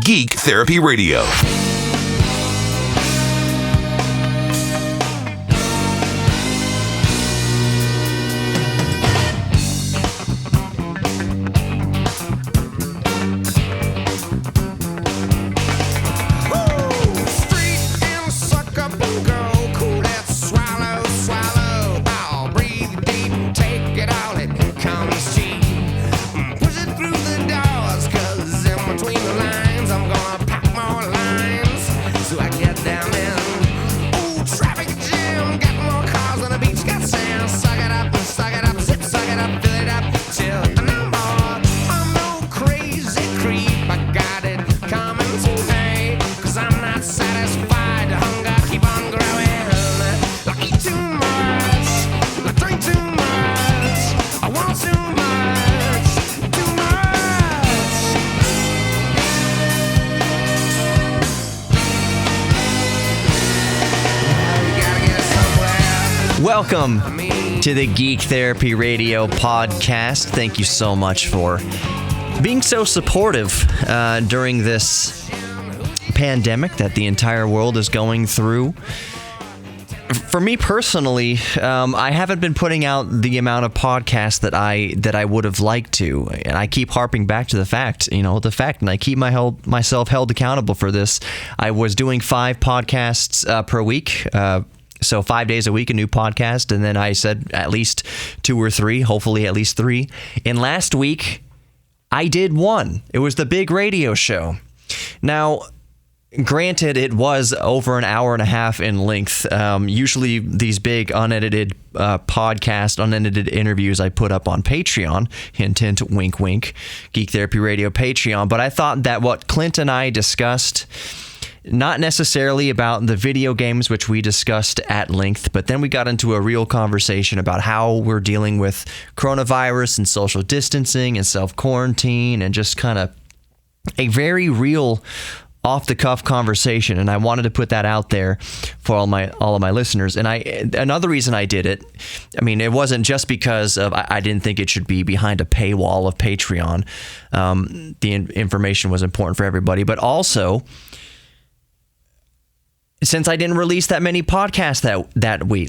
Geek Therapy Radio. Welcome to the Geek Therapy Radio podcast. Thank you so much for being so supportive during this pandemic that the entire world is going through. For me personally, I haven't been putting out the amount of podcasts that I would have liked to, and I keep harping back to the fact, and I keep myself held accountable for this. I was doing 5 podcasts per week. So 5 days a week, a new podcast. And then I said at least 2 or 3, hopefully at least 3. And last week, I did 1. It was the big radio show. Now, granted, it was over an hour and a half in length. Usually these big unedited podcast, unedited interviews I put up on Patreon. Hint, hint, wink, wink. Geek Therapy Radio Patreon. But I thought that what Clint and I discussed, not necessarily about the video games, which we discussed at length, but then we got into a real conversation about how we're dealing with coronavirus and social distancing and self-quarantine and just kind of a very real off-the-cuff conversation. And I wanted to put that out there for all of my listeners. And another reason I did it, it wasn't just because of I didn't think it should be behind a paywall of Patreon. The information was important for everybody, but also, since I didn't release that many podcasts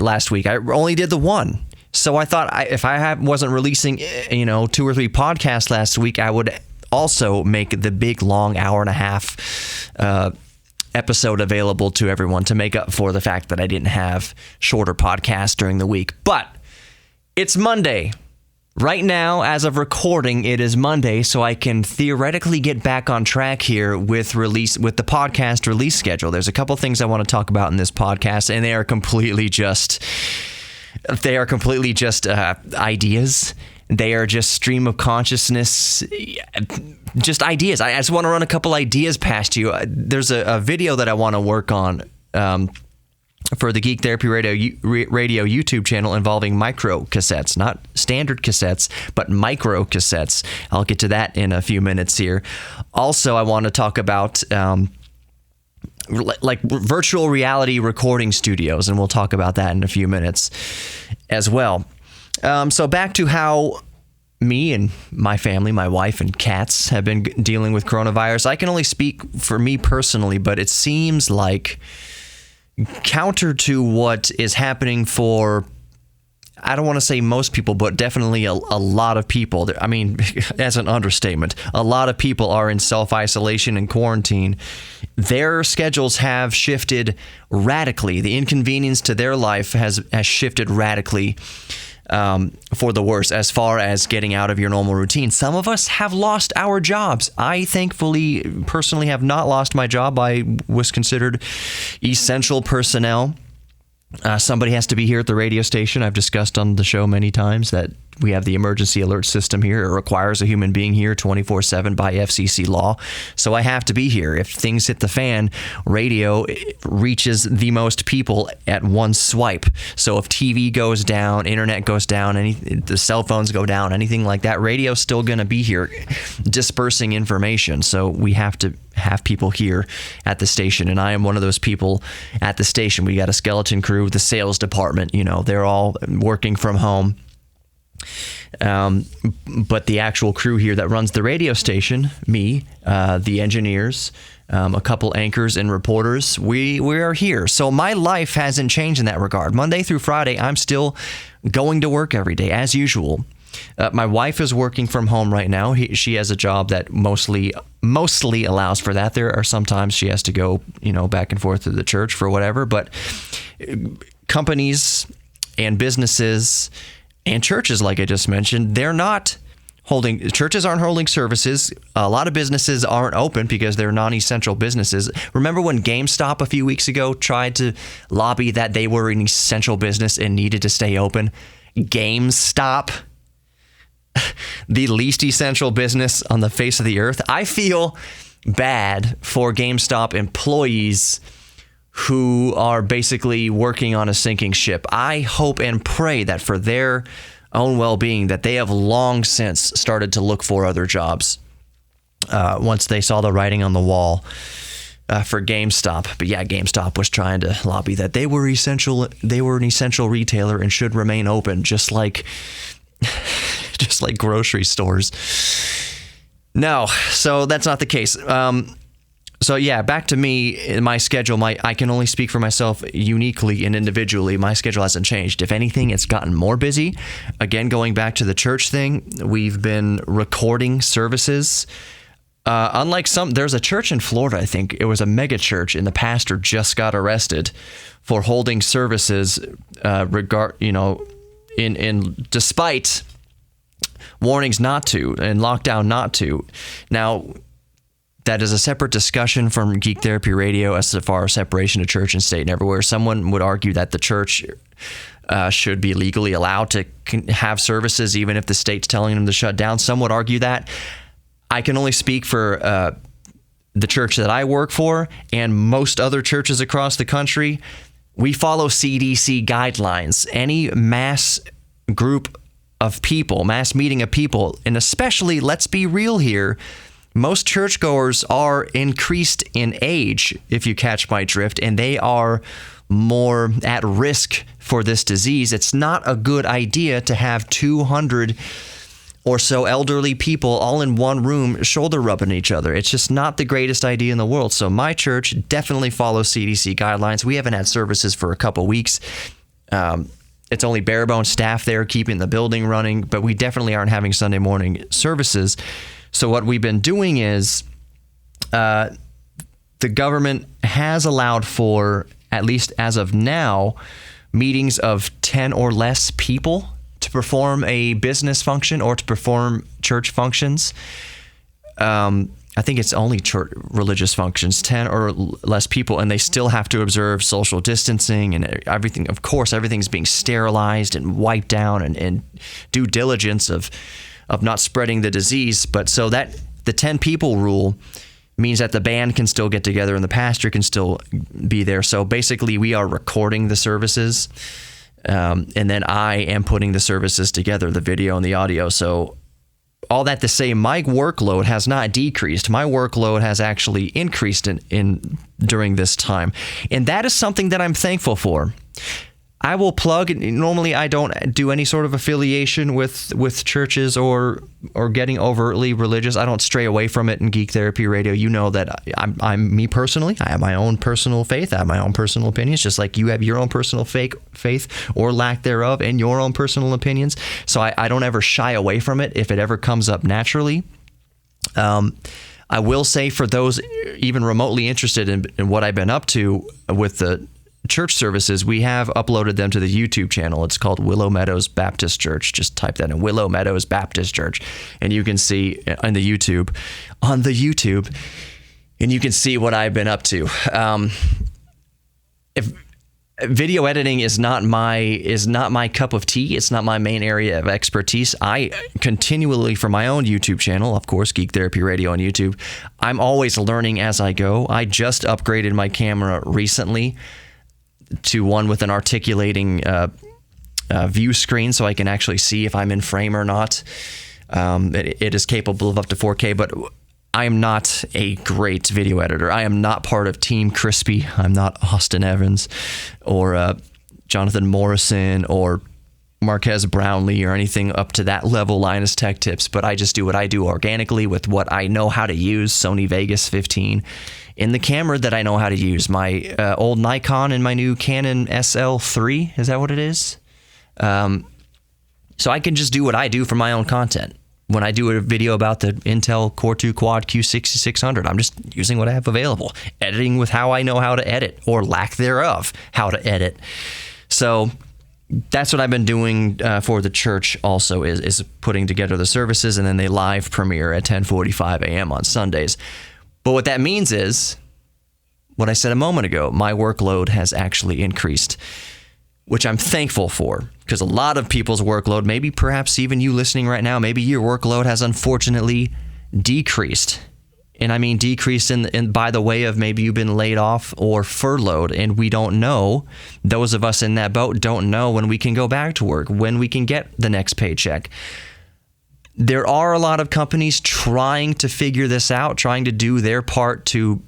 last week, I only did the 1. So I thought if I wasn't releasing, 2 or 3 podcasts last week, I would also make the big long hour and a half episode available to everyone to make up for the fact that I didn't have shorter podcasts during the week. But it's Monday. Right now, as of recording, it is Monday, so I can theoretically get back on track here with the podcast release schedule. There's a couple things I want to talk about in this podcast, and they are completely just ideas. They are just stream of consciousness, just ideas. I just want to run a couple ideas past you. There's a video that I want to work on for the Geek Therapy Radio YouTube channel involving microcassettes, not standard cassettes, but microcassettes. I'll get to that in a few minutes here. Also, I want to talk about like virtual reality recording studios, and we'll talk about that in a few minutes as well. So back to how me and my family, my wife and cats, have been dealing with coronavirus. I can only speak for me personally, but it seems like counter to what is happening for, I don't want to say most people, but definitely a lot of people. That's an understatement. A lot of people are in self-isolation and quarantine. Their schedules have shifted radically. The inconvenience to their life has shifted radically for the worse as far as getting out of your normal routine. Some of us have lost our jobs. I thankfully personally have not lost my job. I was considered essential personnel. Somebody has to be here at the radio station. I've discussed on the show many times that we have the emergency alert system here. It requires a human being here 24/7 by FCC law. So I have to be here. If things hit the fan, radio reaches the most people at one swipe. So if TV goes down, internet goes down, the cell phones go down, anything like that, radio's still going to be here dispersing information. So we have to have people here at the station, and I am one of those people at the station. We got a skeleton crew, the sales department, they're all working from home. But the actual crew here that runs the radio station, me, the engineers, a couple anchors and reporters, we are here. So my life hasn't changed in that regard. Monday through Friday, I'm still going to work every day as usual. My wife is working from home right now. She has a job that mostly allows for that. There are sometimes she has to go, back and forth to the church for whatever. But companies and businesses and churches, like I just mentioned, churches aren't holding services. A lot of businesses aren't open because they're non-essential businesses. Remember when GameStop a few weeks ago tried to lobby that they were an essential business and needed to stay open? GameStop, the least essential business on the face of the earth. I feel bad for GameStop employees who are basically working on a sinking ship. I hope and pray that for their own well-being, that they have long since started to look for other jobs once they saw the writing on the wall for GameStop. But yeah, GameStop was trying to lobby that they were essential. They were an essential retailer and should remain open, just like grocery stores. No, so that's not the case. So yeah, back to me, in my schedule, I can only speak for myself uniquely and individually. My schedule hasn't changed. If anything, it's gotten more busy. Again, going back to the church thing, we've been recording services. Unlike there's a church in Florida, I think it was a mega church, and the pastor just got arrested for holding services, despite warnings not to and lockdown not to. Now, that is a separate discussion from Geek Therapy Radio as far as separation of church and state and everywhere. Someone would argue that the church should be legally allowed to have services even if the state's telling them to shut down. Some would argue that. I can only speak for the church that I work for and most other churches across the country. We follow CDC guidelines. Any mass group of people, mass meeting of people, and especially, let's be real here, most churchgoers are increased in age, if you catch my drift, and they are more at risk for this disease. It's not a good idea to have 200 or so elderly people all in one room shoulder rubbing each other. It's just not the greatest idea in the world. So my church definitely follows CDC guidelines. We haven't had services for a couple weeks. It's only bare bones staff there keeping the building running, but we definitely aren't having Sunday morning services. So what we've been doing is the government has allowed for, at least as of now, meetings of 10 or less people to perform a business function or to perform church functions. I think it's only church religious functions, 10 or less people, and they still have to observe social distancing and everything. Of course, everything's being sterilized and wiped down and due diligence of not spreading the disease. But so that the 10 people rule means that the band can still get together and the pastor can still be there. So basically we are recording the services, and then I am putting the services together, the video and the audio. So all that to say, my workload has not decreased. My workload has actually increased in during this time. And that is something that I'm thankful for. I will plug, normally I don't do any sort of affiliation with churches or getting overtly religious. I don't stray away from it in Geek Therapy Radio. You know that I'm me personally. I have my own personal faith. I have my own personal opinions, just like you have your own personal faith or lack thereof and your own personal opinions. So I don't ever shy away from it if it ever comes up naturally. I will say for those even remotely interested in what I've been up to with the church services, we have uploaded them to the YouTube channel. It's called Willow Meadows Baptist Church. Just type that in, Willow Meadows Baptist Church, and you can see on the YouTube, and you can see what I've been up to. If video editing is not my cup of tea, it's not my main area of expertise. I continually, for my own YouTube channel, of course, Geek Therapy Radio on YouTube, I'm always learning as I go. I just upgraded my camera recently to one with an articulating view screen, so I can actually see if I'm in frame or not. It is capable of up to 4K, but I am not a great video editor. I am not part of Team Crispy. I'm not Austin Evans or Jonathan Morrison or Marquez Brownlee or anything up to that level Linus Tech Tips, but I just do what I do organically with what I know how to use, Sony Vegas 15, in the camera that I know how to use, my old Nikon and my new Canon SL3, is that what it is? So I can just do what I do for my own content. When I do a video about the Intel Core 2 Quad Q6600, I'm just using what I have available, editing with how I know how to edit, or lack thereof, how to edit. So that's what I've been doing for the church also, is putting together the services, and then they live premiere at 10:45 a.m. on Sundays. But what that means is, what I said a moment ago, my workload has actually increased, which I'm thankful for, because a lot of people's workload, maybe perhaps even you listening right now, maybe your workload has unfortunately decreased. And I mean decreased in by the way of maybe you've been laid off or furloughed, and we don't know, those of us in that boat don't know when we can go back to work, when we can get the next paycheck. There are a lot of companies trying to figure this out, trying to do their part to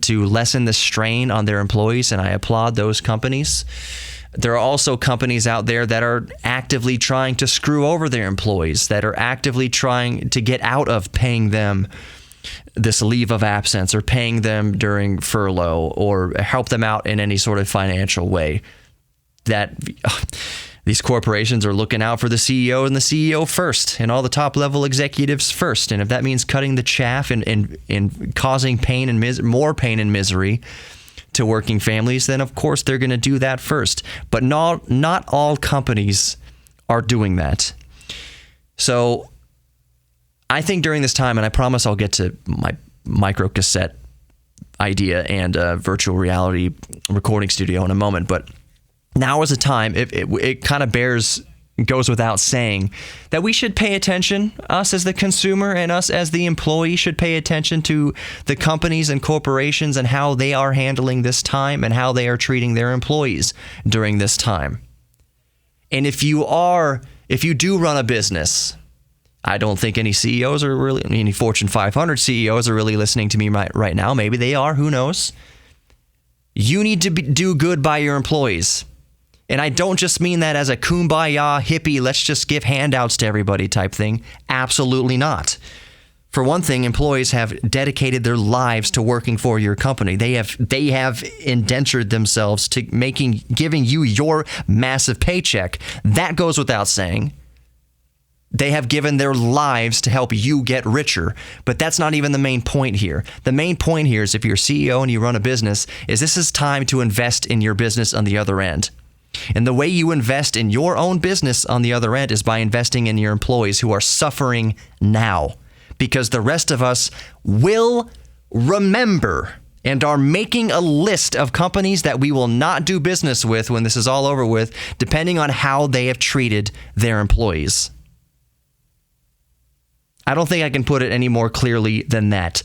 lessen the strain on their employees, and I applaud those companies. There are also companies out there that are actively trying to screw over their employees, that are actively trying to get out of paying them this leave of absence, or paying them during furlough, or help them out in any sort of financial way. That these corporations are looking out for the CEO and the CEO first, and all the top level executives first. And if that means cutting the chaff and causing pain and more pain and misery to working families, then of course they're going to do that first. But not all companies are doing that. So I think during this time, and I promise I'll get to my microcassette idea and virtual reality recording studio in a moment, but now is a time, it kind of goes without saying, that we should pay attention, us as the consumer and us as the employee should pay attention to the companies and corporations and how they are handling this time and how they are treating their employees during this time. And if you do run a business, I don't think any CEOs are really, any Fortune 500 CEOs are really listening to me right now. Maybe they are, who knows? You need to do good by your employees. And I don't just mean that as a kumbaya, hippie, let's just give handouts to everybody type thing. Absolutely not. For one thing, employees have dedicated their lives to working for your company. They have indentured themselves to giving you your massive paycheck. That goes without saying. They have given their lives to help you get richer. But that's not even the main point here. The main point here is, if you're a CEO and you run a business, is this is time to invest in your business on the other end. And the way you invest in your own business on the other end is by investing in your employees who are suffering now. Because the rest of us will remember and are making a list of companies that we will not do business with when this is all over with, depending on how they have treated their employees. I don't think I can put it any more clearly than that.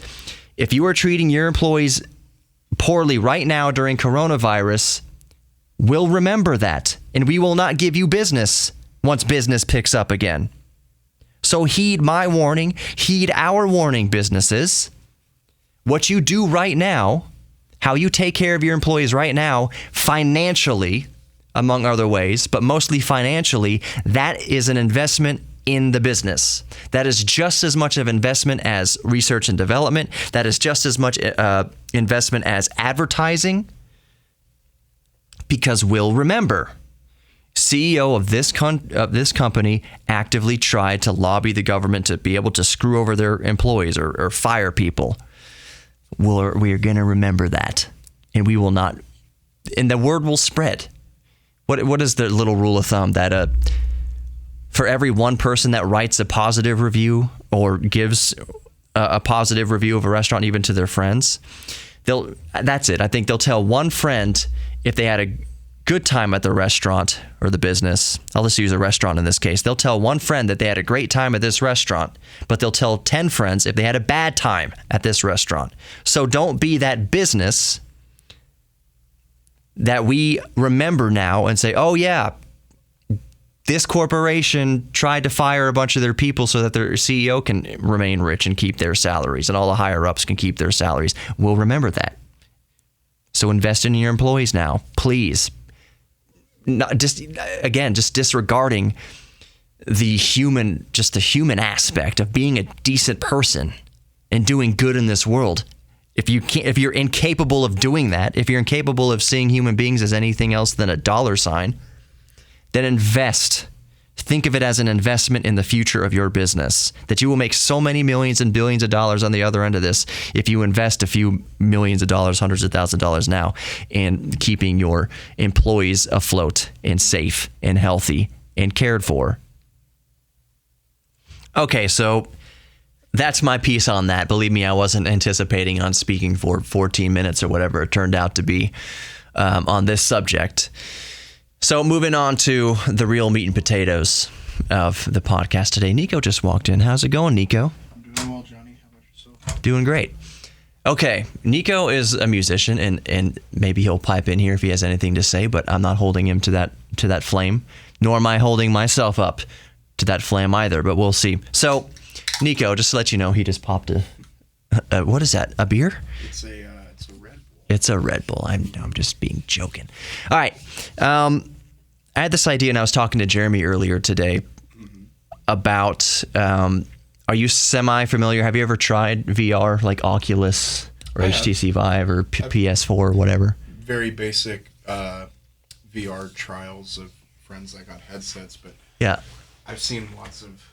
If you are treating your employees poorly right now during coronavirus, we'll remember that, and we will not give you business once business picks up again. So heed my warning, heed our warning, businesses. What you do right now, how you take care of your employees right now, financially, among other ways, but mostly financially, that is an investment in the business. That is just as much of investment as research and development. That is just as much investment as advertising. Because we'll remember, CEO of this company actively tried to lobby the government to be able to screw over their employees or fire people. We are going to remember that, and we will not. And the word will spread. What is the little rule of thumb that for every one person that writes a positive review or gives a positive review of a restaurant, even to their friends, that's it. I think they'll tell one friend if they had a good time at the restaurant or the business. I'll just use a restaurant in this case. They'll tell one friend that they had a great time at this restaurant, but they'll tell 10 friends if they had a bad time at this restaurant. So don't be that business that we remember now and say, oh yeah, this corporation tried to fire a bunch of their people so that their CEO can remain rich and keep their salaries, and all the higher ups can keep their salaries. We'll remember that. So invest in your employees now, please. not just disregarding the human aspect of being a decent person and doing good in this world. If you're incapable of doing that, if you're incapable of seeing human beings as anything else than a dollar sign, then invest. Think of it as an investment in the future of your business, that you will make so many millions and billions of dollars on the other end of this if you invest a few millions of dollars, hundreds of thousands of dollars now in keeping your employees afloat and safe and healthy and cared for. Okay, so that's my piece on that. Believe me, I wasn't anticipating on speaking for 14 minutes or whatever it turned out to be on this subject. So moving on to the real meat and potatoes of the podcast today. Nico just walked in. How's it going, Nico? I'm doing well, Johnny. How about yourself? Doing great. Okay, Nico is a musician, and maybe he'll pipe in here if he has anything to say, but I'm not holding him to that flame, nor am I holding myself up to that flame either, but we'll see. So, Nico, just to let you know, he just popped a what is that, a beer? It's a Red Bull. It's a Red Bull. I'm just being joking. All right. I had this idea, and I was talking to Jeremy earlier today about, are you semi-familiar? Have you ever tried VR, like Oculus or HTC Vive or PS4 or whatever? Very basic VR trials of friends that got headsets, but yeah, I've seen lots of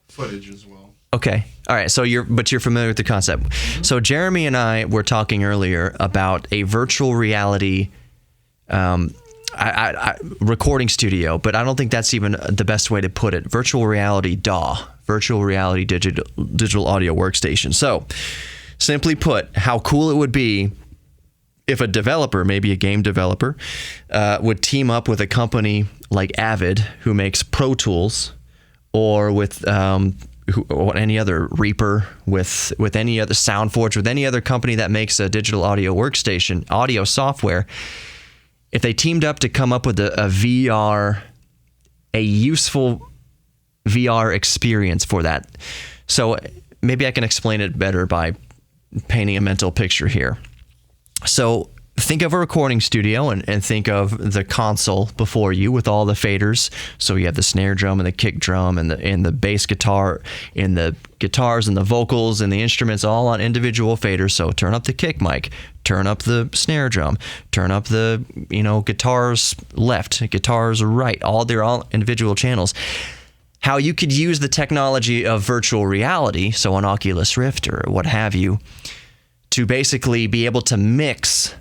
footage as well. Okay. All right. So you're familiar with the concept. Mm-hmm. So Jeremy and I were talking earlier about a virtual reality recording studio, but I don't think that's even the best way to put it. Virtual reality DAW, virtual reality digital audio workstation. So simply put, how cool it would be if a developer, maybe a game developer, would team up with a company like Avid, who makes Pro Tools, or with or any other Reaper, with any other SoundForge, with any other company that makes a digital audio workstation, audio software. If they teamed up to come up with a useful VR experience for that. So maybe I can explain it better by painting a mental picture here. So think of a recording studio and think of the console before you with all the faders. So you have the snare drum and the kick drum and the bass guitar and the guitars and the vocals and the instruments all on individual faders. So turn up the kick mic, turn up the snare drum, turn up the guitars left, guitars right, they're all individual channels. How you could use the technology of virtual reality, so an Oculus Rift or what have you, to basically be able to mix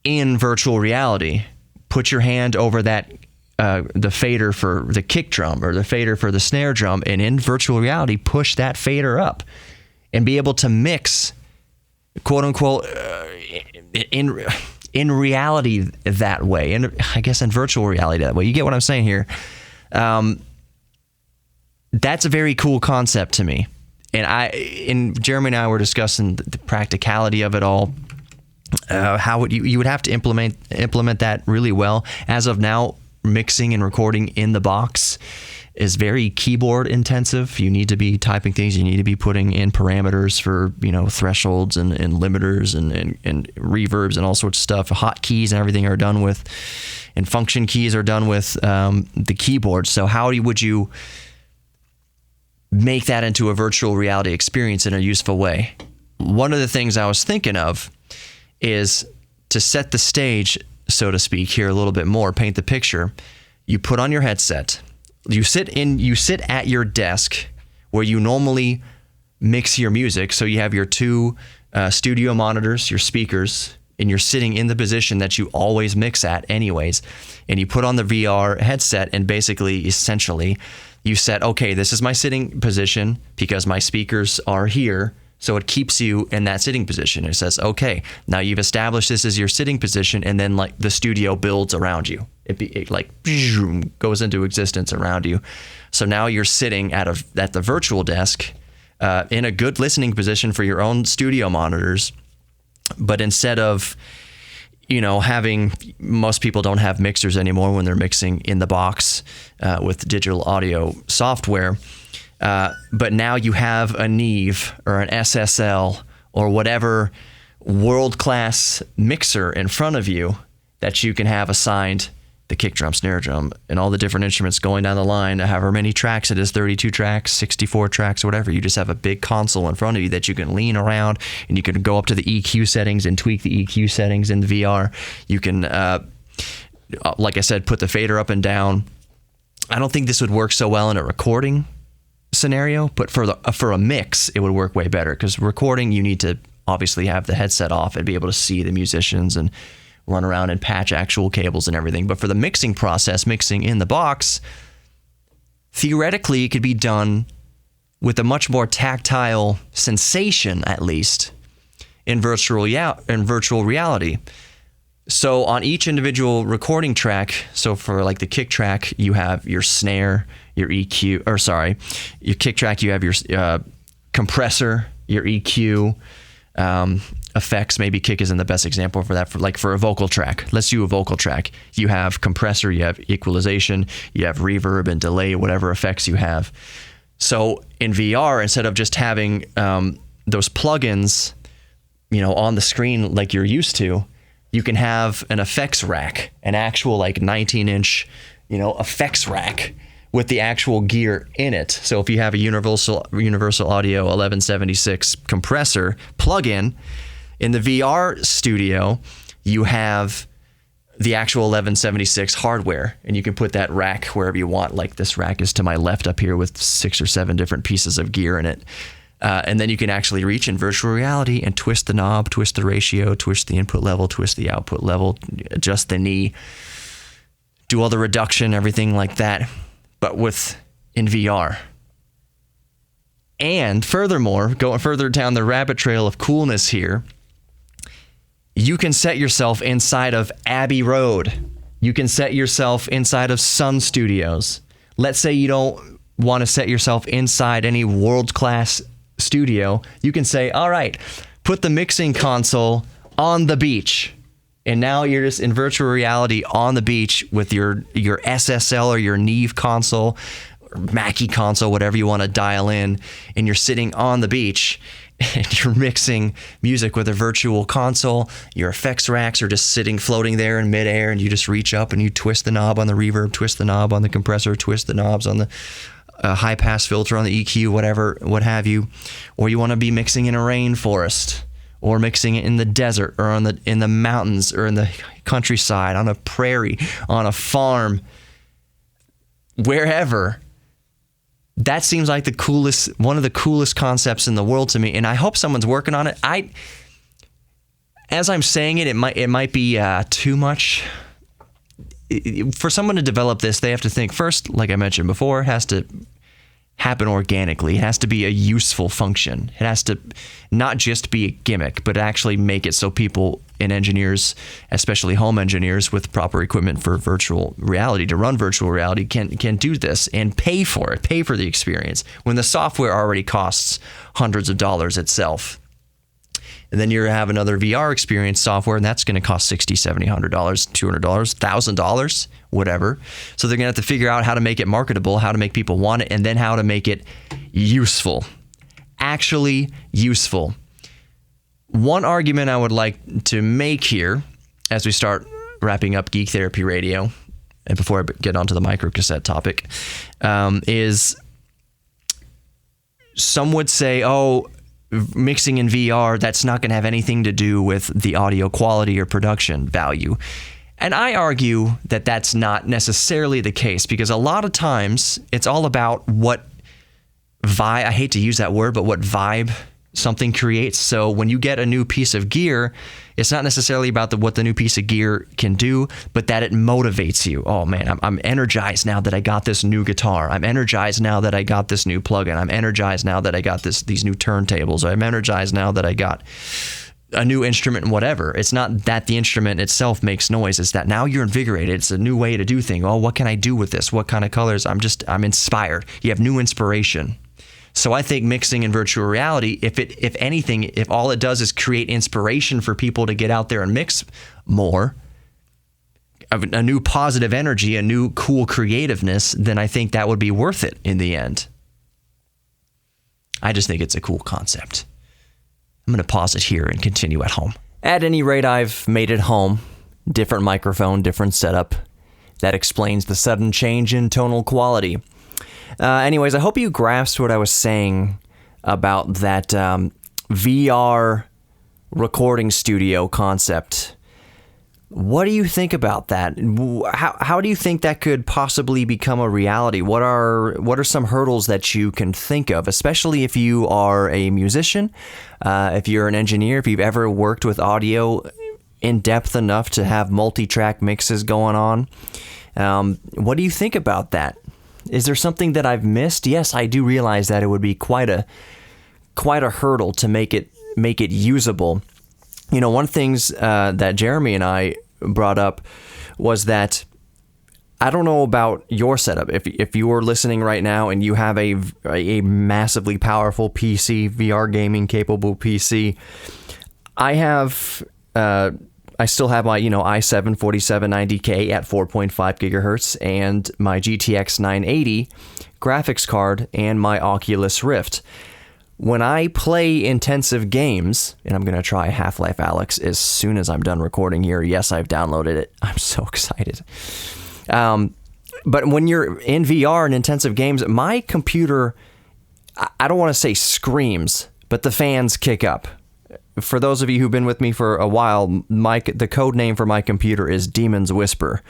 in virtual reality. Put your hand over that the fader for the kick drum or the fader for the snare drum, and in virtual reality push that fader up and be able to mix, quote unquote, in reality that way, and I guess in virtual reality that way. You get what I'm saying here? That's a very cool concept to me, and Jeremy and I were discussing the practicality of it all. How you would have to implement that really well. As of now, mixing and recording in the box is very keyboard intensive. You need to be typing things. You need to be putting in parameters for thresholds and limiters and reverbs and all sorts of stuff. Hotkeys and everything are done with, and function keys are done with the keyboard. So how would you make that into a virtual reality experience in a useful way? One of the things I was thinking of is to set the stage, so to speak, here a little bit more, paint the picture. You put on your headset. You sit at your desk where you normally mix your music. So you have your two studio monitors, your speakers, and you're sitting in the position that you always mix at anyways. And you put on the VR headset and essentially, you set, okay, this is my sitting position because my speakers are here. So it keeps you in that sitting position. It says, okay, now you've established this as your sitting position, and then like the studio builds around you. It like goes into existence around you. So now you're sitting at the virtual desk in a good listening position for your own studio monitors. But instead of, having, most people don't have mixers anymore when they're mixing in the box with digital audio software. But now you have a Neve or an SSL or whatever world-class mixer in front of you that you can have assigned the kick drum, snare drum, and all the different instruments going down the line, however many tracks it is, 32 tracks, 64 tracks, whatever. You just have a big console in front of you that you can lean around, and you can go up to the EQ settings and tweak the EQ settings in the VR. You can, like I said, put the fader up and down. I don't think this would work so well in a recording scenario, but for a mix, it would work way better, because recording, you need to obviously have the headset off and be able to see the musicians and run around and patch actual cables and everything. But for the mixing process, mixing in the box, theoretically, it could be done with a much more tactile sensation, at least, in virtual reality. So on each individual recording track, so for like the kick track, you have your snare, your EQ, your kick track, you have your compressor, your EQ, effects. Maybe kick isn't the best example for that. For a vocal track, let's do a vocal track. You have compressor, you have equalization, you have reverb and delay, whatever effects you have. So in VR, instead of just having those plugins, on the screen like you're used to, you can have an effects rack, an actual 19-inch, effects rack with the actual gear in it. So if you have a Universal Audio 1176 compressor plug-in, in the VR studio, you have the actual 1176 hardware, and you can put that rack wherever you want. Like this rack is to my left up here with 6 or 7 different pieces of gear in it. And then you can actually reach in virtual reality and twist the knob, twist the ratio, twist the input level, twist the output level, adjust the knee, do all the reduction, everything like that, but in VR. And furthermore, going further down the rabbit trail of coolness here, you can set yourself inside of Abbey Road. You can set yourself inside of Sun Studios. Let's say you don't want to set yourself inside any world-class studio. You can say, all right, put the mixing console on the beach. And now you're just in virtual reality on the beach with your SSL or your Neve console, or Mackie console, whatever you want to dial in, and you're sitting on the beach and you're mixing music with a virtual console. Your effects racks are just floating there in midair, and you just reach up and you twist the knob on the reverb, twist the knob on the compressor, twist the knobs on the high pass filter on the EQ, what have you. Or you want to be mixing in a rainforest, or mixing it in the desert, or in the mountains, or in the countryside, on a prairie, on a farm, wherever. That seems like one of the coolest concepts in the world to me, and I hope someone's working on it. As I'm saying it might be too much. For someone to develop this, they have to think first, like I mentioned before, it has to happen organically. It has to be a useful function. It has to not just be a gimmick, but actually make it so people and engineers, especially home engineers with proper equipment for virtual reality, to run virtual reality, can do this and pay for it, pay for the experience, when the software already costs hundreds of dollars itself. And then you have another VR experience software, and that's going to cost $60, $70, $100, $200, $1,000, whatever. So they're going to have to figure out how to make it marketable, how to make people want it, and then how to make it useful. Actually useful. One argument I would like to make here, as we start wrapping up Geek Therapy Radio, and before I get onto the microcassette topic, is some would say, mixing in VR, that's not going to have anything to do with the audio quality or production value. And I argue that that's not necessarily the case, because a lot of times it's all about what vibe, I hate to use that word, but what vibe something creates. So when you get a new piece of gear, it's not necessarily about what the new piece of gear can do, but that it motivates you. Oh man, I'm energized now that I got this new guitar. I'm energized now that I got this new plugin. I'm energized now that I got these new turntables. I'm energized now that I got a new instrument and whatever. It's not that the instrument itself makes noise. It's that now you're invigorated. It's a new way to do things. Oh, what can I do with this? What kind of colors? I'm inspired. You have new inspiration. So I think mixing in virtual reality, if anything, if all it does is create inspiration for people to get out there and mix more, a new positive energy, a new cool creativeness, then I think that would be worth it in the end. I just think it's a cool concept. I'm going to pause it here and continue at home. At any rate, I've made it home. Different microphone, different setup. That explains the sudden change in tonal quality. Anyways, I hope you grasped what I was saying about that VR recording studio concept. What do you think about that? How do you think that could possibly become a reality? What are some hurdles that you can think of, especially if you are a musician, if you're an engineer, if you've ever worked with audio in depth enough to have multi-track mixes going on? What do you think about that? Is there something that I've missed? Yes, I do realize that it would be quite a hurdle to make it usable. You know, one of the things that Jeremy and I brought up was that I don't know about your setup. If you are listening right now and you have a massively powerful PC, VR gaming capable PC, I still have my i7 4790K at 4.5 gigahertz and my GTX 980 graphics card and my Oculus Rift. When I play intensive games, and I'm going to try Half-Life Alyx as soon as I'm done recording here. Yes, I've downloaded it. I'm so excited. But when you're in VR and intensive games, my computer, I don't want to say screams, but the fans kick up. For those of you who've been with me for a while, the code name for my computer is Demon's Whisper.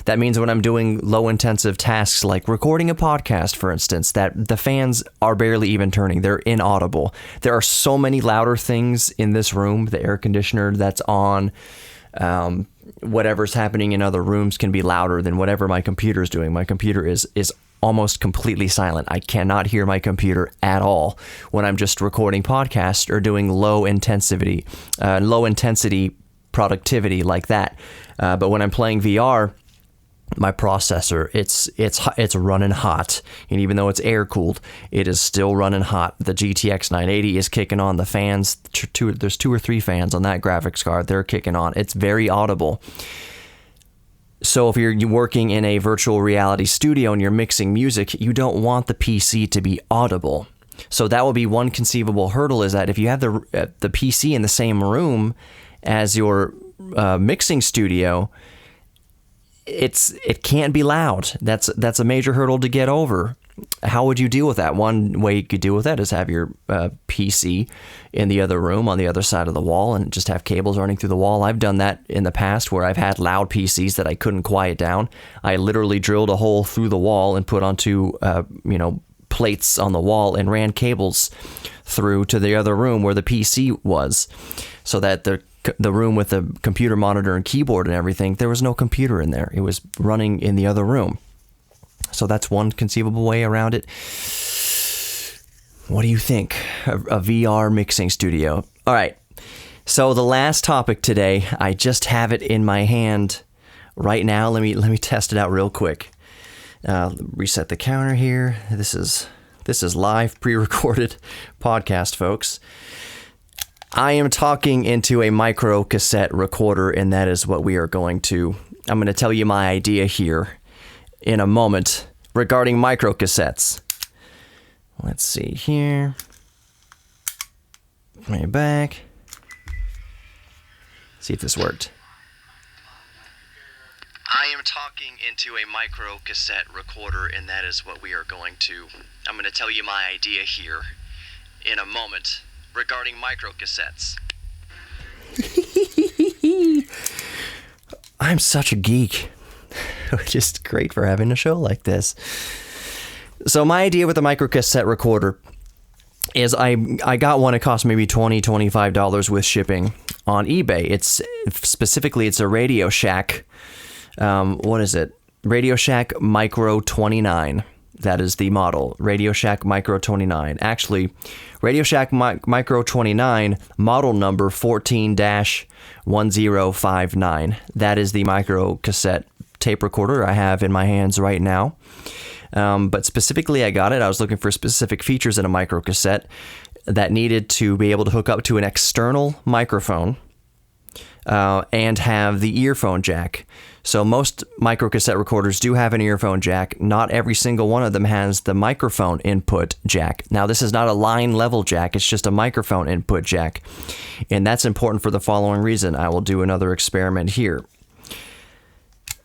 That means when I'm doing low-intensive tasks like recording a podcast, for instance, that the fans are barely even turning. They're inaudible. There are so many louder things in this room. The air conditioner that's on, whatever's happening in other rooms can be louder than whatever my computer is doing. My computer is almost completely silent. I cannot hear my computer at all when I'm just recording podcasts or doing low intensity productivity like that. But when I'm playing VR, my processor, it's running hot, and even though it's air cooled, it is still running hot. The GTX 980 is kicking on. The fans, there's 2 or 3 fans on that graphics card. They're kicking on. It's very audible. So if you're working in a virtual reality studio and you're mixing music, you don't want the PC to be audible. So that will be one conceivable hurdle, is that if you have the PC in the same room as your mixing studio, it can't be loud. That's a major hurdle to get over. How would you deal with that? One way you could deal with that is have your PC in the other room on the other side of the wall and just have cables running through the wall. I've done that in the past where I've had loud PCs that I couldn't quiet down. I literally drilled a hole through the wall and put onto plates on the wall and ran cables through to the other room where the PC was, so that the room with the computer monitor and keyboard and everything, there was no computer in there. It was running in the other room. So that's one conceivable way around it. What do you think? A VR mixing studio. All right. So the last topic today, I just have it in my hand right now. Let me test it out real quick. Reset the counter here. This is live pre-recorded podcast, folks. I am talking into a microcassette recorder, and that is what I'm going to tell you my idea here in a moment regarding microcassettes. Let's see here. Bring it back. See if this worked. I am talking into a microcassette recorder, and that is what I'm going to tell you my idea here in a moment regarding microcassettes. I'm such a geek. Just great for having a show like this. So my idea with a microcassette recorder is I got one. It cost maybe $20, $25 with shipping on eBay. It's a Radio Shack. What is it? Radio Shack Micro 29. That is the model. Radio Shack Micro 29. Actually, Radio Shack Micro 29, model number 14-1059. That is the microcassette tape recorder I have in my hands right now. But specifically, I was looking for specific features in a microcassette that needed to be able to hook up to an external microphone and have the earphone jack. So most microcassette recorders do have an earphone jack. Not every single one of them has the microphone input jack. Now, this is not a line level jack. It's just a microphone input jack. And that's important for the following reason. I will do another experiment here.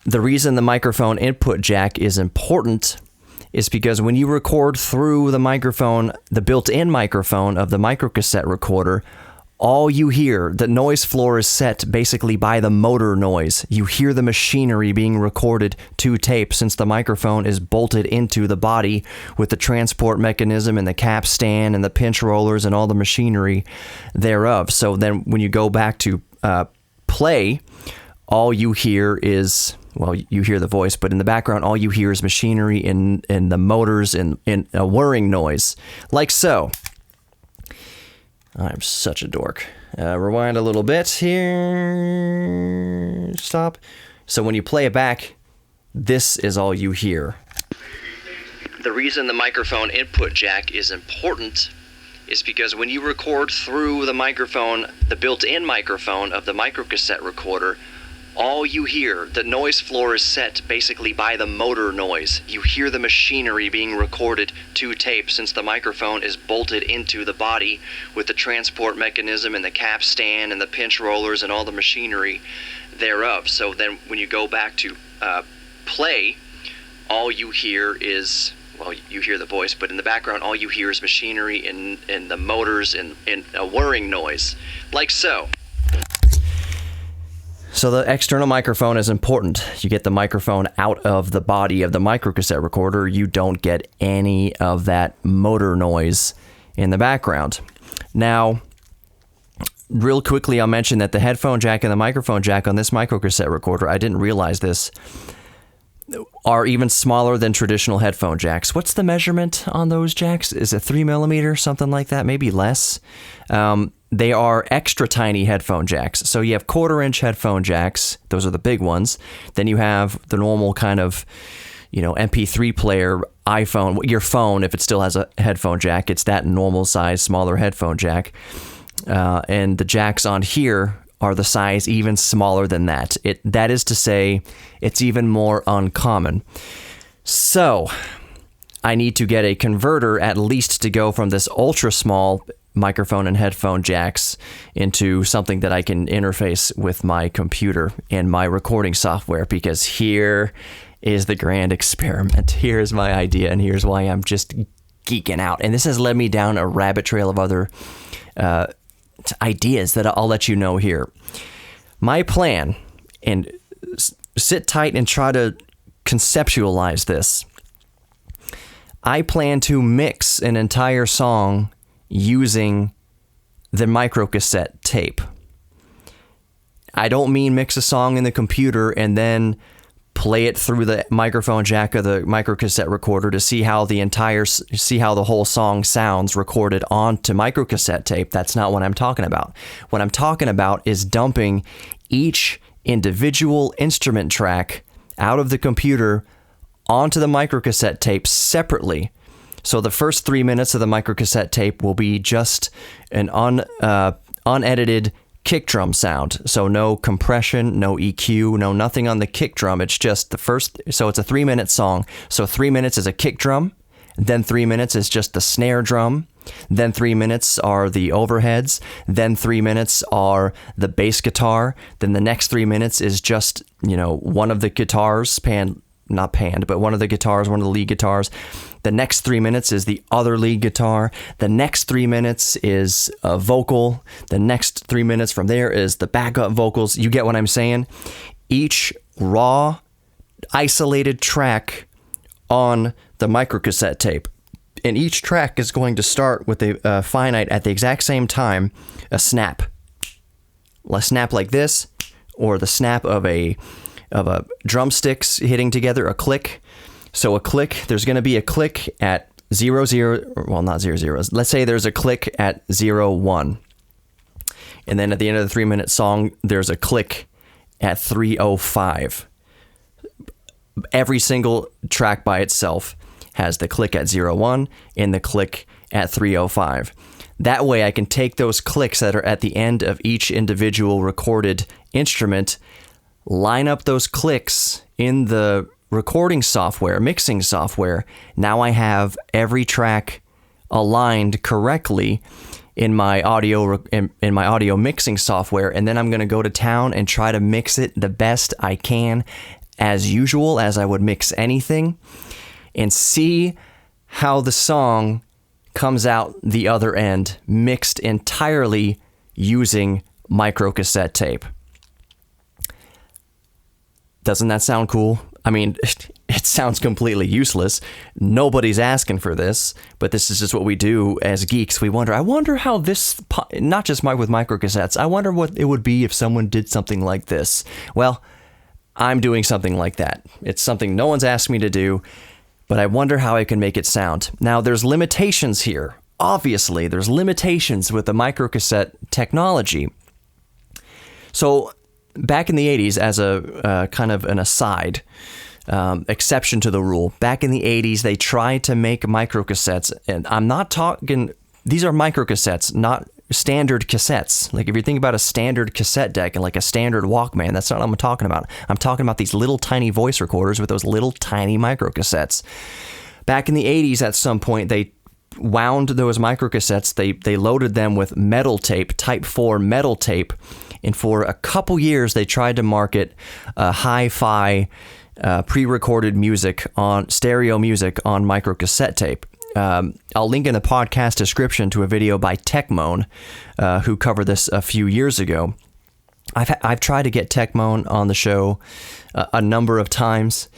the reason the microphone input jack is important is because when you record through the microphone, the built-in microphone of the microcassette recorder, all you hear, the noise floor is set basically by the motor noise. You hear the machinery being recorded to tape since the microphone is bolted into the body with the transport mechanism and the cap stand and the pinch rollers and all the machinery thereof. So then when you go back to play, all you hear is, well, you hear the voice, but in the background, all you hear is machinery and the motors and a whirring noise, like so. I'm such a dork. Rewind a little bit here. Stop. So when you play it back, this is all you hear. The reason the microphone input jack is important is because when you record through the microphone, the built-in microphone of the microcassette recorder, all you hear, the noise floor is set basically by the motor noise. You hear the machinery being recorded to tape since the microphone is bolted into the body with the transport mechanism and the cap stand and the pinch rollers and all the machinery thereof. So then when you go back to play, all you hear is, well, you hear the voice, but in the background, all you hear is machinery and the motors and a whirring noise, like so. So the external microphone is important. You get the microphone out of the body of the microcassette recorder, you don't get any of that motor noise in the background. Now, real quickly, I'll mention that the headphone jack and the microphone jack on this microcassette recorder, I didn't realize this, are even smaller than traditional headphone jacks. What's the measurement on those jacks? Is it 3 millimeter, something like that? Maybe less. They are extra tiny headphone jacks. So you have 1/4-inch headphone jacks. Those are the big ones. Then you have the normal kind of, MP3 player, iPhone, your phone, if it still has a headphone jack, it's that normal size, smaller headphone jack. And the jacks on here are the size even smaller than that. That is to say, it's even more uncommon. So I need to get a converter at least to go from this ultra small microphone and headphone jacks into something that I can interface with my computer and my recording software, because here is the grand experiment. Here's my idea, and here's why I'm just geeking out. And this has led me down a rabbit trail of other ideas that I'll let you know here. My plan, and sit tight and try to conceptualize this. I plan to mix an entire song using the microcassette tape. I don't mean mix a song in the computer and then play it through the microphone jack of the microcassette recorder to see how the whole song sounds recorded onto microcassette tape. That's not what I'm talking about. What I'm talking about is dumping each individual instrument track out of the computer onto the microcassette tape separately. So the first 3 minutes of the microcassette tape will be just an unedited kick drum sound. So no compression, no EQ, no nothing on the kick drum. It's just the first, so it's a 3-minute song. So 3 minutes is a kick drum, then 3 minutes is just the snare drum, then 3 minutes are the overheads, then 3 minutes are the bass guitar, then the next 3 minutes is just, one of the guitars, one of the guitars, one of the lead guitars. The next 3 minutes is the other lead guitar. The next 3 minutes is a vocal. The next 3 minutes from there is the backup vocals. You get what I'm saying? Each raw, isolated track on the microcassette tape. And each track is going to start with a finite at the exact same time, a snap. A snap like this, or the snap of a drumsticks hitting together, a click. So a click, there's going to be a click at 0, 0, well, not 0, 0. Let's say there's a click at 0, 1. And then at the end of the 3-minute song, there's a click at 3:05. Every single track by itself has the click at 0, 1 and the click at 3:05. That way I can take those clicks that are at the end of each individual recorded instrument, line up those clicks in the recording software, mixing software. Now I have every track aligned correctly in my audio mixing software, and then I'm going to go to town and try to mix it the best I can as usual, as I would mix anything, and see how the song comes out the other end, mixed entirely using microcassette tape. Doesn't that sound cool? I mean, it sounds completely useless. Nobody's asking for this, but this is just what we do as geeks. I wonder how this, not just with microcassettes, I wonder what it would be if someone did something like this. Well, I'm doing something like that. It's something no one's asked me to do, but I wonder how I can make it sound. Now, there's limitations here. Obviously, there's limitations with the microcassette technology. So, back in the 80s, as a kind of an aside, exception to the rule, back in the 80s, they tried to make microcassettes, and I'm not talking, these are microcassettes, not standard cassettes. Like if you think about a standard cassette deck and like a standard Walkman, that's not what I'm talking about. I'm talking about these little tiny voice recorders with those little tiny microcassettes. Back in the 80s, at some point, they wound those microcassettes, they loaded them with metal tape, Type 4 metal tape, and for a couple years, they tried to market hi-fi pre-recorded music on stereo music on microcassette tape. I'll link in the podcast description to a video by Techmoan, who covered this a few years ago. I've tried to get Techmoan on the show a number of times.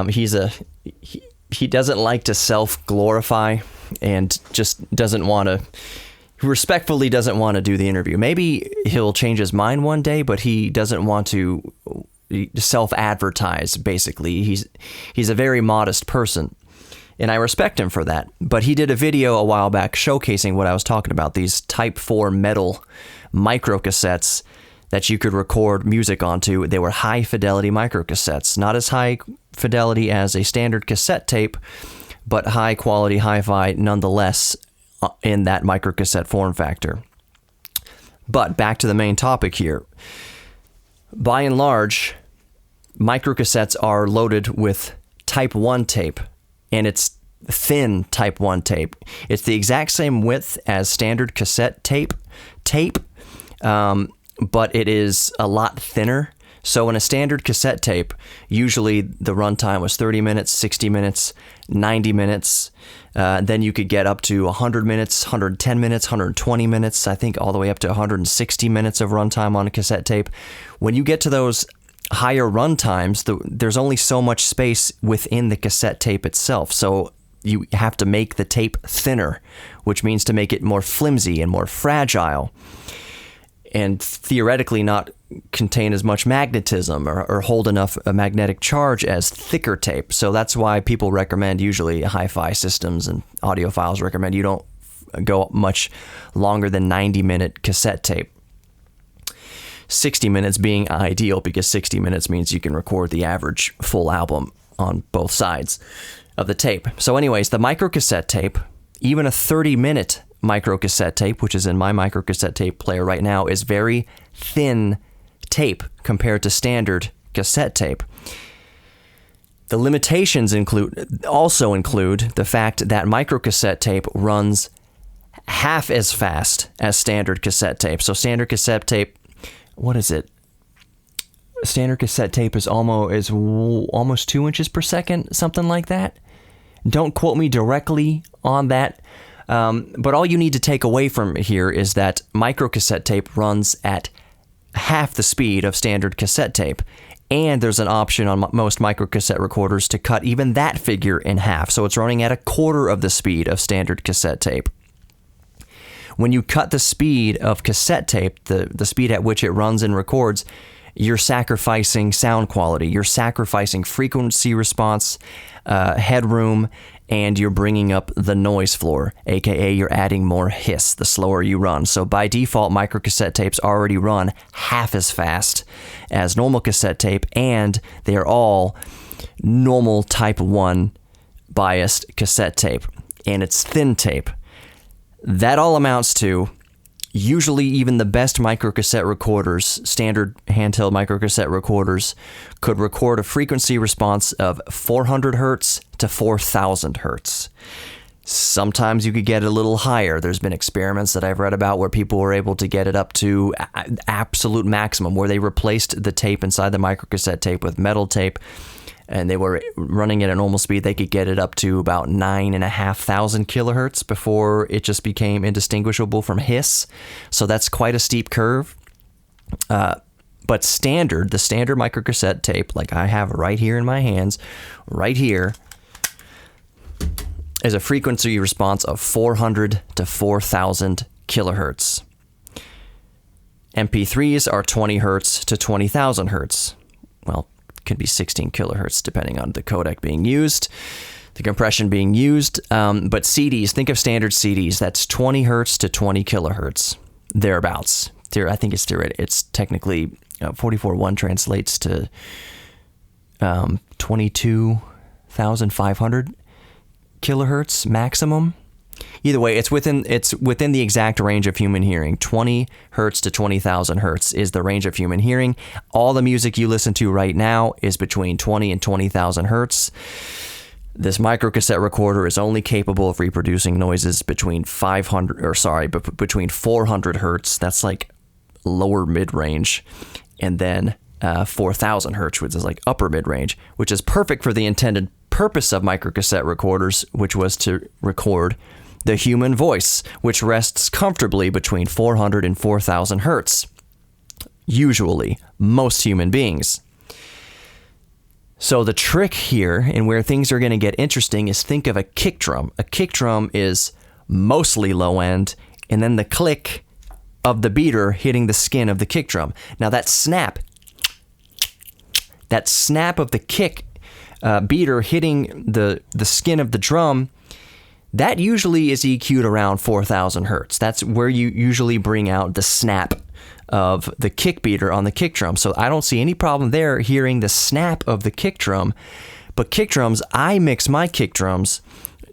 He doesn't like to self-glorify and just respectfully doesn't want to do the interview. Maybe he'll change his mind one day, but he doesn't want to self-advertise, basically. He's a very modest person, and I respect him for that. But he did a video a while back showcasing what I was talking about, these Type 4 metal microcassettes that you could record music onto. They were high-fidelity microcassettes, not as high fidelity as a standard cassette tape, but high-quality hi-fi nonetheless in that microcassette form factor. But back to the main topic here. By and large, microcassettes are loaded with Type 1 tape, and it's thin Type 1 tape. It's the exact same width as standard cassette tape, but it is a lot thinner. So in a standard cassette tape, usually the runtime was 30 minutes, 60 minutes, 90 minutes. Then you could get up to 100 minutes, 110 minutes, 120 minutes, I think all the way up to 160 minutes of runtime on a cassette tape. When you get to those higher runtimes, there's only so much space within the cassette tape itself. So you have to make the tape thinner, which means to make it more flimsy and more fragile, and theoretically not contain as much magnetism or hold enough a magnetic charge as thicker tape. So that's why people recommend, usually hi-fi systems and audiophiles recommend, you don't go much longer than 90-minute cassette tape. 60 minutes being ideal, because 60 minutes means you can record the average full album on both sides of the tape. So anyways, the microcassette tape, even a 30-minute microcassette tape, which is in my microcassette tape player right now, is very thin tape compared to standard cassette tape. The limitations also include the fact that microcassette tape runs half as fast as standard cassette tape. So standard cassette tape, what is it? Standard cassette tape is almost 2 inches per second, something like that. Don't quote me directly on that. But all you need to take away from here is that microcassette tape runs at half the speed of standard cassette tape. And there's an option on most microcassette recorders to cut even that figure in half. So it's running at a quarter of the speed of standard cassette tape. When you cut the speed of cassette tape, the speed at which it runs and records, you're sacrificing sound quality. You're sacrificing frequency response, headroom, and you're bringing up the noise floor, aka you're adding more hiss the slower you run. So by default, microcassette tapes already run half as fast as normal cassette tape, and they're all normal Type 1 biased cassette tape, and it's thin tape. That all amounts to, usually even the best microcassette recorders, standard handheld microcassette recorders, could record a frequency response of 400 hertz to 4,000 hertz. Sometimes you could get it a little higher. There's been experiments that I've read about where people were able to get it up to absolute maximum, where they replaced the tape inside the microcassette tape with metal tape, and they were running it at normal speed. They could get it up to about 9,500 kilohertz before it just became indistinguishable from hiss. So that's quite a steep curve. But the standard microcassette tape, like I have right here in my hands, right here, is a frequency response of 400 to 4,000 kilohertz. MP3s are 20 hertz to 20,000 hertz. Well, it can be 16 kilohertz depending on the codec being used, the compression being used. But CDs, think of standard CDs. That's 20 hertz to 20 kilohertz, thereabouts. I think it's technically 44.1 translates to 22,500 kilohertz maximum. Either way, it's within the exact range of human hearing. 20 hertz to 20,000 hertz is the range of human hearing. All the music you listen to right now is between 20 and 20,000 hertz. This microcassette recorder is only capable of reproducing noises between 400 hertz. That's like lower mid-range, and then 4,000 hertz, which is like upper mid-range, which is perfect for the intended purpose of microcassette recorders, which was to record the human voice, which rests comfortably between 400 and 4,000 hertz. Usually, most human beings. So the trick here, and where things are going to get interesting, is think of a kick drum. A kick drum is mostly low end, and then the click of the beater hitting the skin of the kick drum. Now that snap of the kick beater hitting the skin of the drum, that usually is EQ'd around 4,000 hertz. That's where you usually bring out the snap of the kick beater on the kick drum. So I don't see any problem there hearing the snap of the kick drum. But kick drums, I mix my kick drums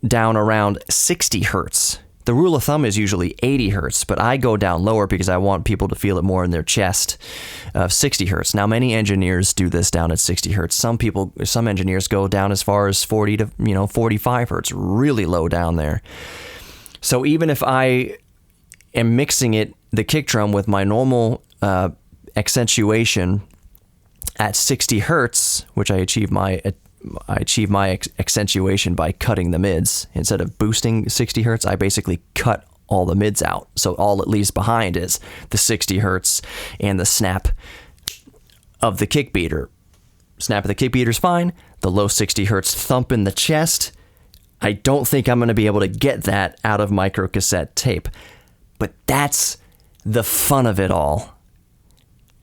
down around 60 hertz. The rule of thumb is usually 80 hertz, but I go down lower because I want people to feel it more in their chest of 60 hertz. Now, many engineers do this down at 60 hertz. Some engineers go down as far as 40 to 45 hertz, really low down there. So even if I am mixing the kick drum with my normal accentuation at 60 hertz, which I achieve my accentuation by cutting the mids. Instead of boosting 60 hertz, I basically cut all the mids out. So all it leaves behind is the 60 hertz and the snap of the kick beater. Snap of the kick beater is fine. The low 60 hertz thump in the chest, I don't think I'm going to be able to get that out of microcassette tape. But that's the fun of it all.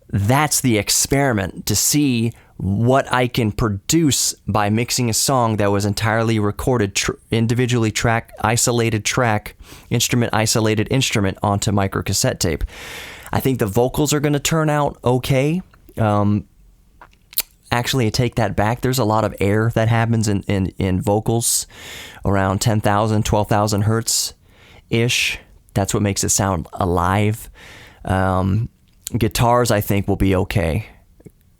That's the experiment, to see what I can produce by mixing a song that was entirely recorded, individually isolated instrument onto microcassette tape. I think the vocals are going to turn out okay. Actually, I take that back. There's a lot of air that happens in vocals around 10,000, 12,000 hertz-ish. That's what makes it sound alive. Guitars, I think, will be okay.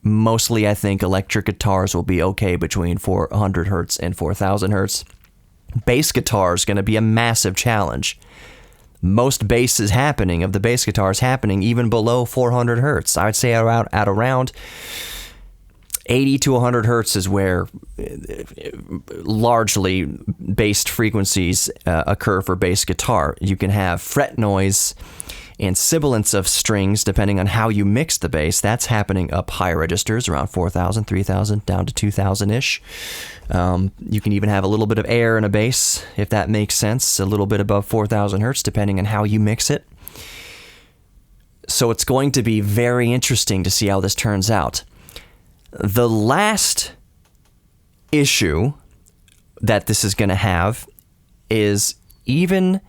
Mostly, I think electric guitars will be okay between 400 hertz and 4,000 hertz. Bass guitar is going to be a massive challenge. Most bass of the bass guitars happening even below 400 hertz. I would say at around 80 to 100 hertz is where largely based frequencies occur for bass guitar. You can have fret noise and sibilance of strings depending on how you mix the bass. That's happening up high registers, around 4,000, 3,000, down to 2,000-ish. You can even have a little bit of air in a bass, if that makes sense, a little bit above 4,000 hertz, depending on how you mix it. So it's going to be very interesting to see how this turns out. The last issue that this is going to have is, even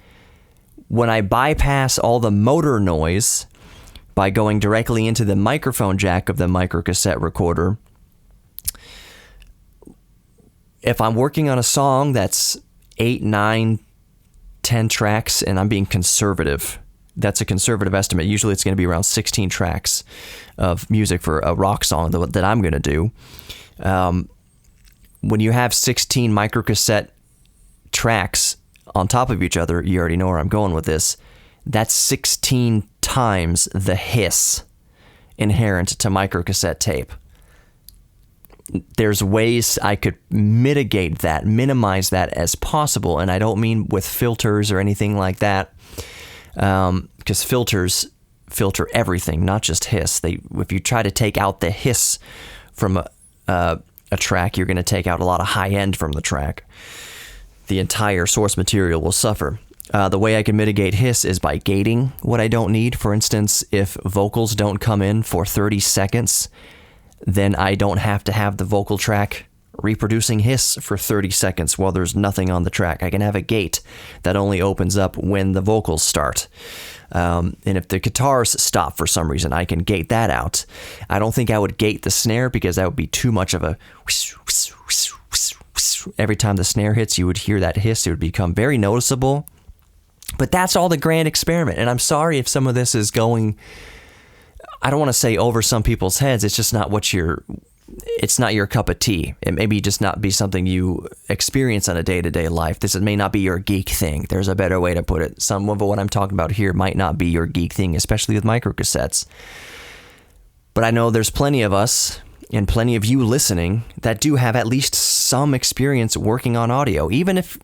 when I bypass all the motor noise by going directly into the microphone jack of the microcassette recorder, if I'm working on a song that's 8, 9, 10 tracks, and I'm being conservative, that's a conservative estimate. Usually it's going to be around 16 tracks of music for a rock song that I'm going to do. When you have 16 microcassette tracks on top of each other, you already know where I'm going with this. That's 16 times the hiss inherent to microcassette tape. There's ways I could mitigate that, minimize that as possible, and I don't mean with filters or anything like that, because filters filter everything, not just hiss. If you try to take out the hiss from a track, you're going to take out a lot of high end from the track. The entire source material will suffer. The way I can mitigate hiss is by gating what I don't need. For instance, if vocals don't come in for 30 seconds, then I don't have to have the vocal track reproducing hiss for 30 seconds while there's nothing on the track. I can have a gate that only opens up when the vocals start. And if the guitars stop for some reason, I can gate that out. I don't think I would gate the snare because that would be too much of a... Every time the snare hits, you would hear that hiss. It would become very noticeable. But that's all the grand experiment. And I'm sorry if some of this is going... I don't want to say over some people's heads. It's just not it's not your cup of tea. It may just not be something you experience on a day-to-day life. This may not be your geek thing. There's a better way to put it. Some of what I'm talking about here might not be your geek thing, especially with microcassettes. But I know there's plenty of us and plenty of you listening that do have at least some experience working on audio, even if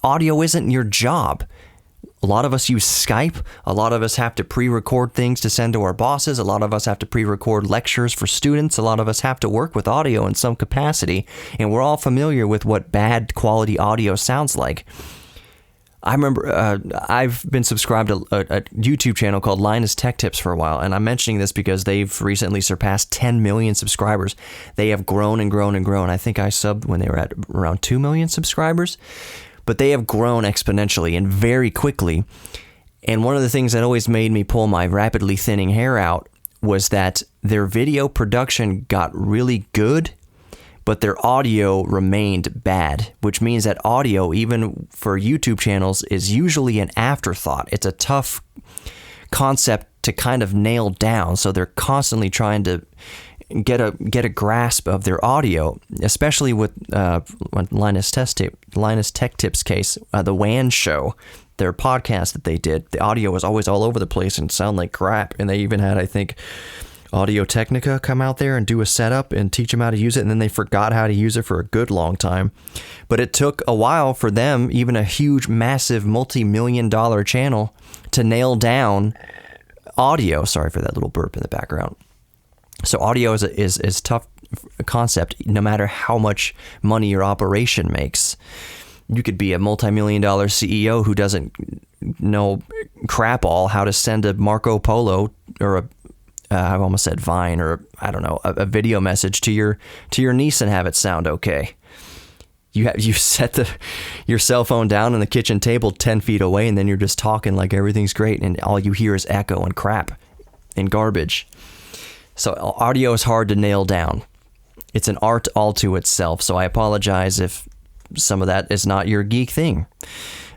audio isn't your job. A lot of us use Skype. A lot of us have to pre-record things to send to our bosses. A lot of us have to pre-record lectures for students. A lot of us have to work with audio in some capacity, and we're all familiar with what bad quality audio sounds like. I remember I've been subscribed to a YouTube channel called Linus Tech Tips for a while, and I'm mentioning this because they've recently surpassed 10 million subscribers. They have grown and grown and grown. I think I subbed when they were at around 2 million subscribers. But they have grown exponentially and very quickly. And one of the things that always made me pull my rapidly thinning hair out was that their video production got really good, but their audio remained bad, which means that audio, even for YouTube channels, is usually an afterthought. It's a tough concept to kind of nail down, so they're constantly trying to get a grasp of their audio, especially with Linus Tech Tips case, the WAN show, their podcast that they did. The audio was always all over the place and sound like crap. And they even had, I think, Audio Technica come out there and do a setup and teach them how to use it, and then they forgot how to use it for a good long time. But it took a while for them, even a huge, massive, multi-million-dollar channel, to nail down audio. Sorry for that little burp in the background. So audio is a tough concept, no matter how much money your operation makes. You could be a multi-million-dollar CEO who doesn't know crap all how to send a Marco Polo or I almost said Vine, or I don't know, a video message to your niece and have it sound okay. You set your cell phone down on the kitchen table 10 feet away, and then you're just talking like everything's great, and all you hear is echo and crap and garbage. So audio is hard to nail down. It's an art all to itself, so I apologize if some of that is not your geek thing.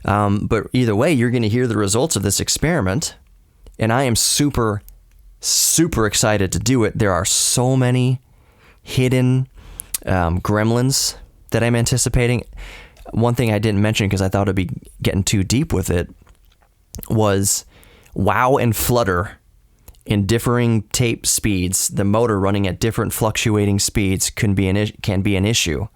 But either way, you're going to hear the results of this experiment, and I am super, super excited to do it. There are so many hidden gremlins that I'm anticipating. One thing I didn't mention because I thought it'd be getting too deep with it was wow and flutter in differing tape speeds. The motor running at different fluctuating speeds can be an issue.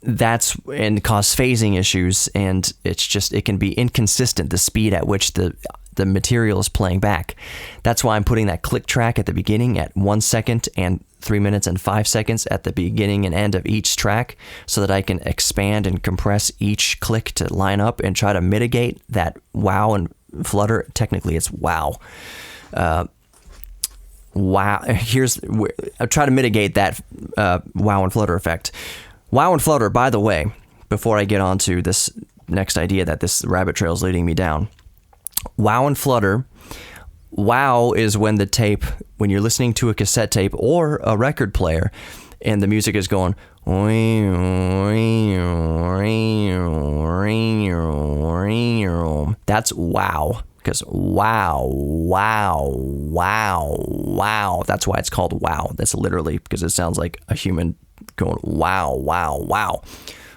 That's and cause phasing issues, and it can be inconsistent, the speed at which the material is playing back. That's why I'm putting that click track at the beginning at 1 second and 3 minutes and 5 seconds at the beginning and end of each track, so that I can expand and compress each click to line up and try to mitigate that wow and flutter. Technically it's wow. Wow. I'll try to mitigate that wow and flutter effect. Wow and flutter, by the way, before I get on to this next idea that this rabbit trail is leading me down. Wow and flutter. Wow is when you're listening to a cassette tape or a record player, and the music is going, that's wow. Because wow. That's why it's called wow. That's literally because it sounds like a human going wow.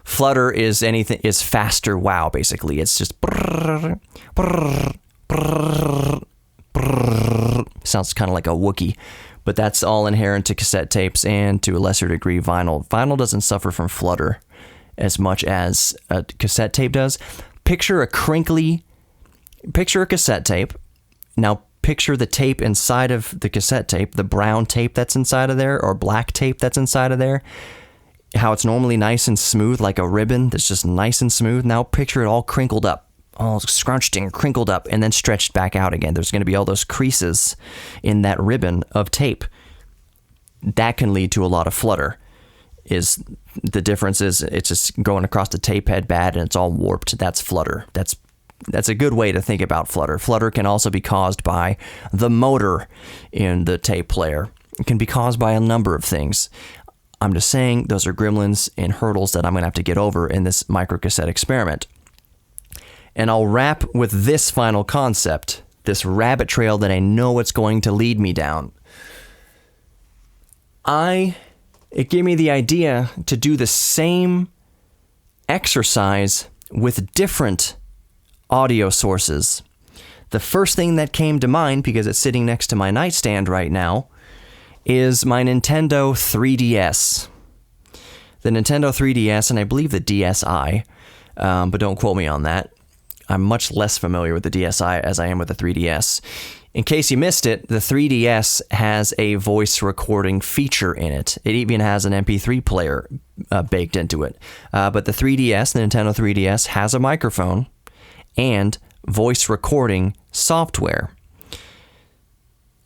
Flutter is faster wow, basically. It's just brrr, brrr, brrr, brrr. Sounds kind of like a Wookiee, but that's all inherent to cassette tapes and to a lesser degree vinyl. Vinyl doesn't suffer from flutter as much as a cassette tape does. Picture a cassette tape. Now picture the tape inside of the cassette tape, the brown tape that's inside of there, or black tape that's inside of there, how it's normally nice and smooth, like a ribbon that's just nice and smooth. Now picture it all crinkled up, all scrunched and crinkled up, and then stretched back out again. There's going to be all those creases in that ribbon of tape. That can lead to a lot of flutter. The difference is it's just going across the tape head bad and it's all warped. That's flutter. That's a good way to think about flutter. Flutter can also be caused by the motor in the tape player. It can be caused by a number of things. I'm just saying those are gremlins and hurdles that I'm going to have to get over in this microcassette experiment. And I'll wrap with this final concept, this rabbit trail that I know it's going to lead me down. It gave me the idea to do the same exercise with different audio sources. The first thing that came to mind, because it's sitting next to my nightstand right now, is my Nintendo 3DS. The Nintendo 3DS, and I believe the DSi, but don't quote me on that. I'm much less familiar with the DSi as I am with the 3DS. In case you missed it, the 3DS has a voice recording feature in it. It even has an MP3 player baked into it. But the 3DS, the Nintendo 3DS, has a microphone and voice recording software.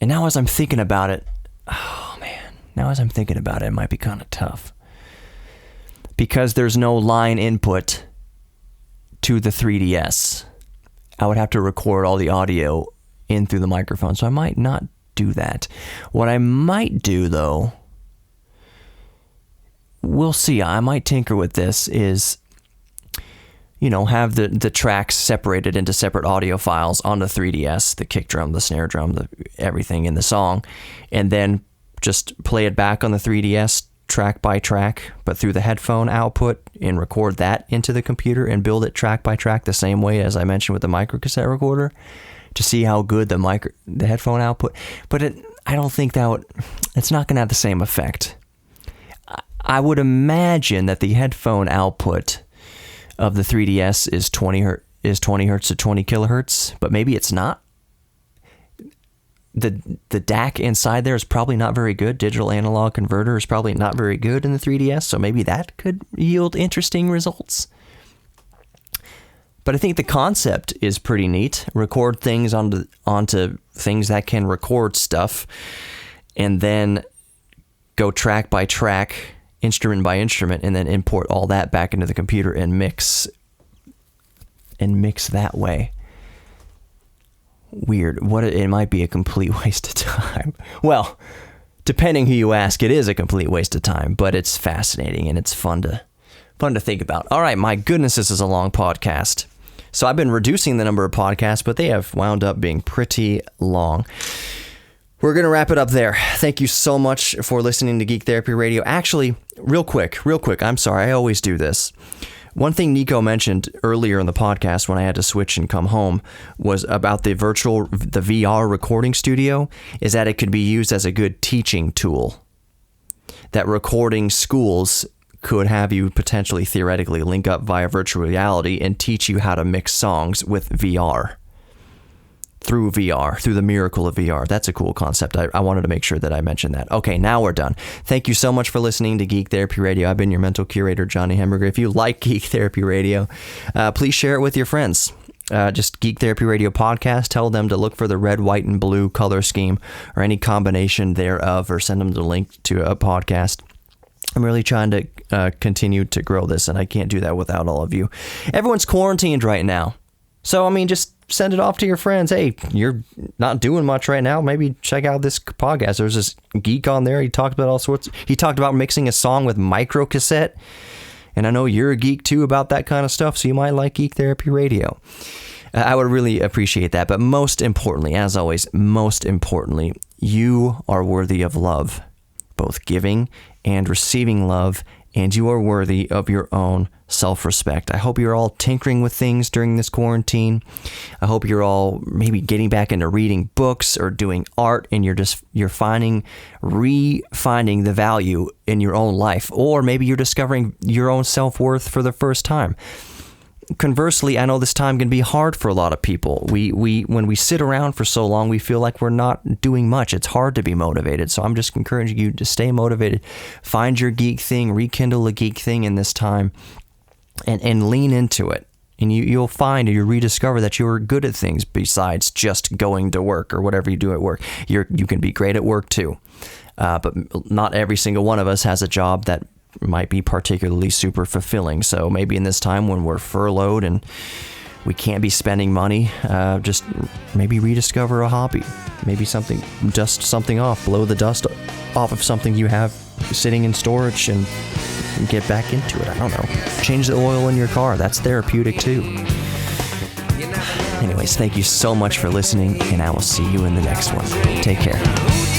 And now as I'm thinking about it, it might be kind of tough. Because there's no line input to the 3DS. I would have to record all the audio in through the microphone, so I might not do that. What I might do, though, we'll see, I might tinker with this, is have the tracks separated into separate audio files on the 3DS, the kick drum, the snare drum, everything in the song, and then just play it back on the 3DS track by track, but through the headphone output, and record that into the computer and build it track by track the same way as I mentioned with the microcassette recorder to see how good the headphone output. But I don't think it's not going to have the same effect. I would imagine that the headphone output of the 3DS is 20 hertz to 20 kilohertz, but maybe it's not. The DAC inside there is probably not very good. Digital analog converter is probably not very good in the 3DS, so maybe that could yield interesting results. But I think the concept is pretty neat. Record things onto things that can record stuff, and then go track by track, instrument by instrument, and then import all that back into the computer and mix that way. Weird. It might be a complete waste of time. Well, depending who you ask, it is a complete waste of time, but it's fascinating and it's fun to think about. All right, my goodness, this is a long podcast. So I've been reducing the number of podcasts, but they have wound up being pretty long. We're going to wrap it up there. Thank you so much for listening to Geek Therapy Radio. Actually, real quick, I'm sorry, I always do this. One thing Nico mentioned earlier in the podcast when I had to switch and come home was about the VR recording studio, is that it could be used as a good teaching tool. That recording schools could have you potentially theoretically link up via virtual reality and teach you how to mix songs with VR. Through the miracle of VR. That's a cool concept. I wanted to make sure that I mentioned that. Okay, now we're done. Thank you so much for listening to Geek Therapy Radio. I've been your mental curator, Johnny Hamburger. If you like Geek Therapy Radio, please share it with your friends. Just Geek Therapy Radio podcast. Tell them to look for the red, white, and blue color scheme or any combination thereof, or send them the link to a podcast. I'm really trying to continue to grow this, and I can't do that without all of you. Everyone's quarantined right now. So, just send it off to your friends. Hey, you're not doing much right now. Maybe check out this podcast. There's this geek on there. He talked about all sorts. He talked about mixing a song with Microcassette. And I know you're a geek too about that kind of stuff, so you might like Geek Therapy Radio. I would really appreciate that. But most importantly, as always, you are worthy of love, both giving and receiving love and you are worthy of your own self-respect. I hope you're all tinkering with things during this quarantine. I hope you're all maybe getting back into reading books or doing art, and you're refining the value in your own life, or maybe you're discovering your own self-worth for the first time. Conversely, I know this time can be hard for a lot of people. When we sit around for so long, we feel like we're not doing much. It's hard to be motivated. So I'm just encouraging you to stay motivated. Find your geek thing, rekindle a geek thing in this time, and lean into it. And you'll find, or you rediscover that you're good at things besides just going to work or whatever you do at work. You can be great at work too. But not every single one of us has a job that might be particularly super fulfilling. So maybe in this time when we're furloughed and we can't be spending money, just maybe rediscover a hobby. Maybe dust something off, blow the dust off of something you have sitting in storage and get back into it. I don't know. Change the oil in your car. That's therapeutic too. Anyways, thank you so much for listening, and I will see you in the next one. Take care.